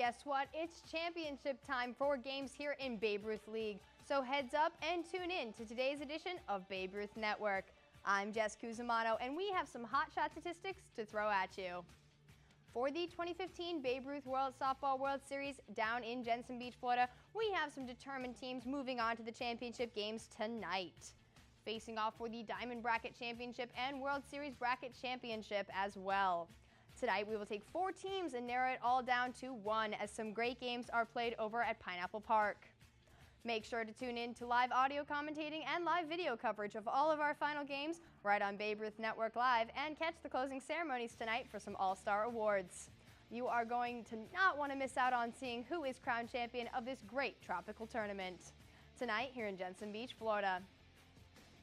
Guess what? It's championship time for games here in Babe Ruth League. So heads up and tune in to today's edition of Babe Ruth Network. I'm Jess Cusimano, and we have some hot shot statistics to throw at you. For the 2015 Babe Ruth Softball World Series down in Jensen Beach, Florida, we have some determined teams moving on to the championship games tonight. Facing off for the Diamond Bracket Championship and World Series Bracket Championship as well. Tonight we will take 4 teams and narrow it all down to 1 as some great games are played over at Pineapple Park. Make sure to tune in to live audio commentating and live video coverage of all of our final games right on Babe Ruth Network Live, and catch the closing ceremonies tonight for some All-Star awards. You are going to not want to miss out on seeing who is crowned champion of this great tropical tournament. Tonight here in Jensen Beach, Florida.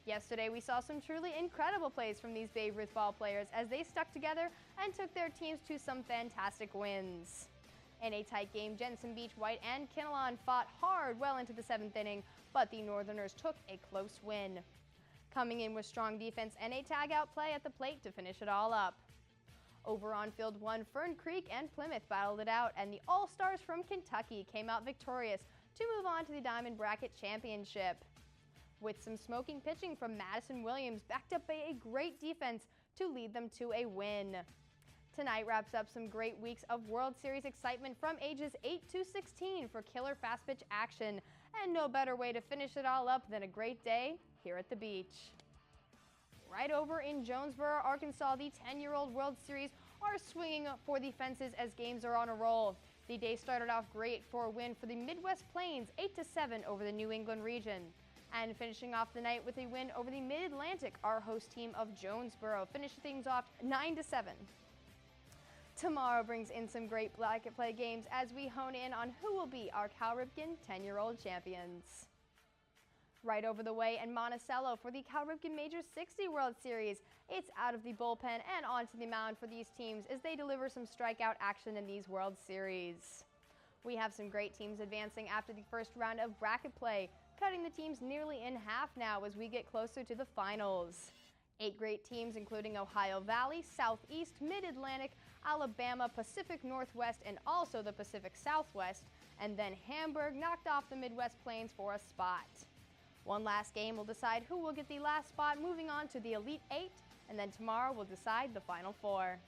Yesterday, we saw some truly incredible plays from these Babe Ruth ball players as they stuck together and took their teams to some fantastic wins. In a tight game, Jensen Beach, White, and Kinnelon fought hard well into the 7th inning, but the Northerners took a close win, coming in with strong defense and a tag-out play at the plate to finish it all up. Over on Field 1, Fern Creek and Plymouth battled it out, and the All-Stars from Kentucky came out victorious to move on to the Diamond Bracket Championship, with some smoking pitching from Madison Williams backed up by a great defense to lead them to a win. Tonight wraps up some great weeks of World Series excitement from ages 8 to 16 for killer fast pitch action, and no better way to finish it all up than a great day here at the beach. Right over in Jonesboro, Arkansas, the 10-year-old World Series are swinging for the fences as games are on a roll. The day started off great for a win for the Midwest Plains 8-7 over the New England region. And finishing off the night with a win over the Mid-Atlantic, our host team of Jonesboro finished things off 9-7. Tomorrow brings in some great bracket play games as we hone in on who will be our Cal Ripken 10-year-old champions. Right over the way in Monticello for the Cal Ripken Major 60 World Series. It's out of the bullpen and onto the mound for these teams as they deliver some strikeout action in these World Series. We have some great teams advancing after the first round of bracket play, cutting the teams nearly in half now as we get closer to the finals. 8 great teams including Ohio Valley, Southeast, Mid-Atlantic, Alabama, Pacific Northwest, and also the Pacific Southwest, and then Hamburg knocked off the Midwest Plains for a spot. One last game will decide who will get the last spot, moving on to the Elite 8, and then tomorrow will decide the Final 4.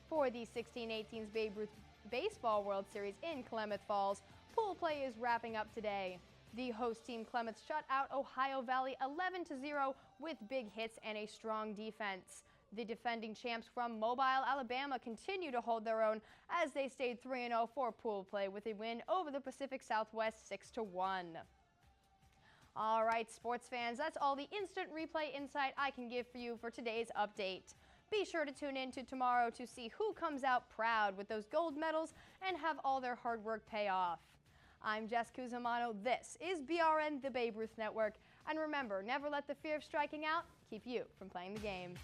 For the 16-18's Babe Ruth Baseball World Series in Klamath Falls, pool play is wrapping up today. The host team Klamath shut out Ohio Valley 11-0 with big hits and a strong defense. The defending champs from Mobile, Alabama continue to hold their own as they stayed 3-0 for pool play with a win over the Pacific Southwest 6-1. All right, sports fans, that's all the instant replay insight I can give for you for today's update. Be sure to tune in to tomorrow to see who comes out proud with those gold medals and have all their hard work pay off. I'm Jess Cusimano. This is BRN, the Babe Ruth Network. And remember, never let the fear of striking out keep you from playing the game.